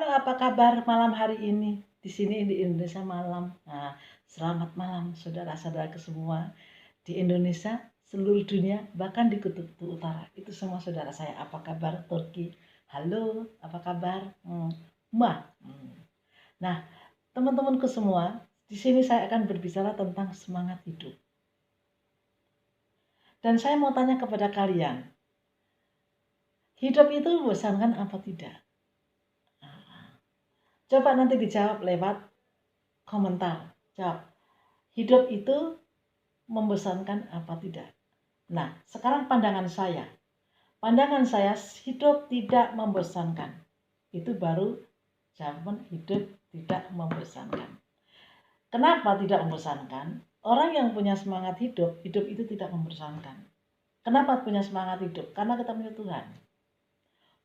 apa kabar malam hari ini? Di sini di Indonesia malam. Nah, selamat malam saudara-saudara semua di Indonesia, seluruh dunia, bahkan di kutub utara. Itu semua saudara saya. Apa kabar Turki? Halo, apa kabar? Nah, teman-temanku semua, di sini saya akan berbicara tentang semangat hidup. Dan saya mau tanya kepada kalian, hidup itu membosankan apa tidak? Coba nanti dijawab lewat komentar. Jawab, hidup itu membosankan apa tidak? Nah, sekarang pandangan saya. Pandangan saya, hidup tidak membosankan. Itu baru jawaban, hidup tidak membosankan. Kenapa tidak membosankan? Orang yang punya semangat hidup, hidup itu tidak membosankan. Kenapa punya semangat hidup? Karena kita punya Tuhan.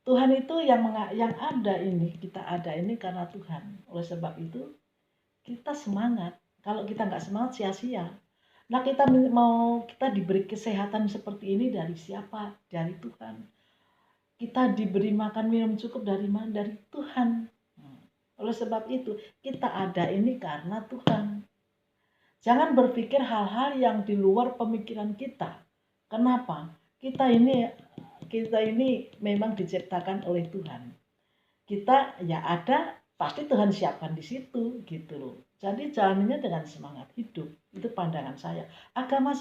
Tuhan itu yang ada ini, kita ada ini karena Tuhan. Oleh sebab itu, kita semangat. Kalau kita nggak semangat, sia-sia. Nah, kita diberi kesehatan seperti ini dari siapa? Dari Tuhan. Kita diberi makan minum cukup dari mana? Dari Tuhan. Oleh sebab itu, kita ada ini karena Tuhan. Jangan berpikir hal-hal yang di luar pemikiran kita. Kenapa? Kita ini memang diciptakan oleh Tuhan. Kita ya ada, pasti Tuhan siapkan di situ gitu loh. Jadi jalannya dengan semangat hidup. Itu pandangan saya. Agama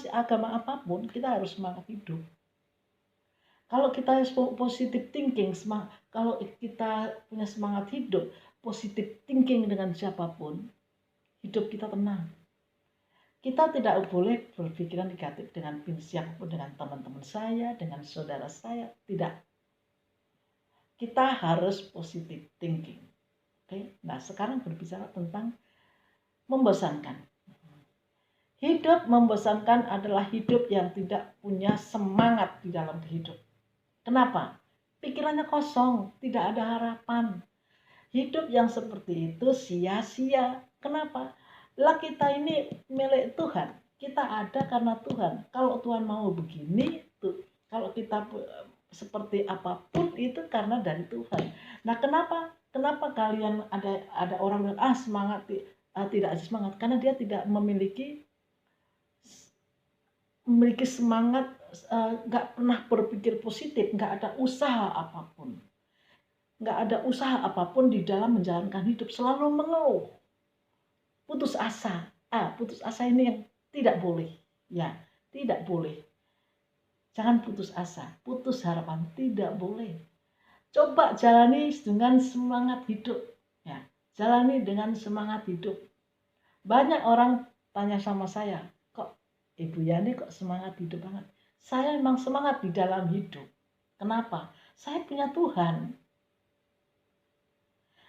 apapun kita harus semangat hidup. Kalau kita positive thinking, kalau kita punya semangat hidup, positive thinking dengan siapapun, hidup kita tenang. Kita tidak boleh berpikiran negatif dengan siapapun, dengan teman-teman saya, dengan saudara saya, tidak. Kita harus positive thinking. Oke? Nah, sekarang berbicara tentang membosankan. Hidup membosankan adalah hidup yang tidak punya semangat di dalam hidup. Kenapa? Pikirannya kosong, tidak ada harapan. Hidup yang seperti itu sia-sia. Kenapa? Lah kita ini milik Tuhan. Kita ada karena Tuhan. Kalau Tuhan mau begini, kalau kita seperti apapun itu karena dari Tuhan. Nah, kenapa kalian ada orang yang semangat, tidak ada semangat? Karena dia tidak memiliki semangat, nggak pernah berpikir positif, nggak ada usaha apapun. Nggak ada usaha apapun di dalam menjalankan hidup, selalu mengeluh. Putus asa. Putus asa ini yang tidak boleh. Ya, tidak boleh. Jangan putus asa, putus harapan, tidak boleh. Coba jalani dengan semangat hidup. Ya, jalani dengan semangat hidup. Banyak orang tanya sama saya, kok Ibu Yani kok semangat hidup banget? Saya memang semangat di dalam hidup. Kenapa? Saya punya Tuhan.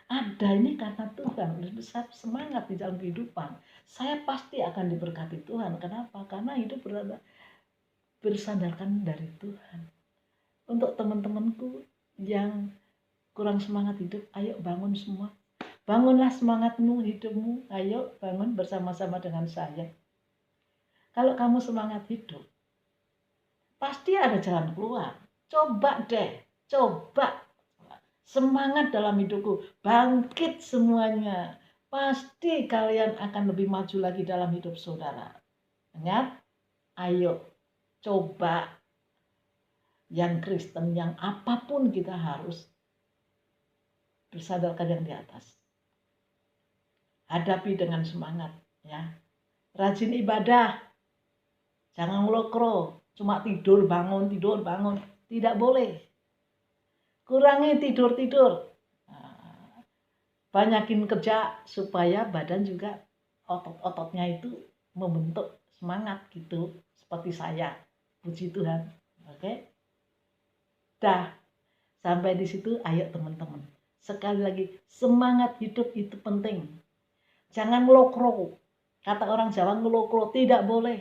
Ada ini karena Tuhan, besar semangat di dalam kehidupan. Saya pasti akan diberkati Tuhan. Kenapa? Karena hidup bersandarkan dari Tuhan. Untuk teman-temanku yang kurang semangat hidup, ayo bangun semua. Bangunlah semangatmu, hidupmu. Ayo bangun bersama-sama dengan saya. Kalau kamu semangat hidup, pasti ada jalan keluar. Coba deh, coba. Semangat dalam hidupku, bangkit semuanya. Pasti kalian akan lebih maju lagi dalam hidup saudara. Ingat, ayo coba. Yang Kristen, yang apapun kita harus bersadarkan yang di atas. Hadapi dengan semangat, ya. Rajin ibadah. Jangan ngelokro, cuma tidur bangun. Tidak boleh. Kurangi tidur. Banyakin kerja supaya badan juga otot-ototnya itu membentuk semangat gitu. Seperti saya. Puji Tuhan. Oke? Dah, sampai di situ ayo teman-teman. Sekali lagi, semangat hidup itu penting. Jangan ngelokro. Kata orang Jawa ngelokro, tidak boleh.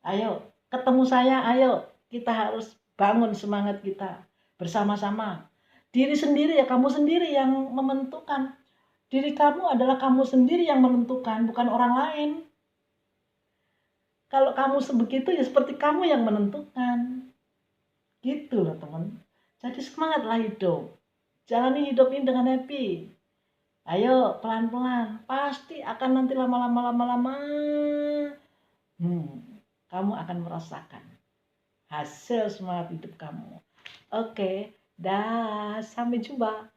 Ayo, ketemu saya, ayo. Kita harus bangun semangat kita bersama-sama. Diri sendiri ya, kamu sendiri yang menentukan. Diri kamu adalah kamu sendiri yang menentukan, bukan orang lain. Kalau kamu sebegitu ya seperti kamu yang menentukan. Gitu loh teman. Jadi semangatlah hidup. Jalani hidup ini dengan happy. Ayo pelan-pelan, pasti akan nanti lama-lama kamu akan merasakan hasil semangat hidup kamu. Oke, dah, sampai jumpa.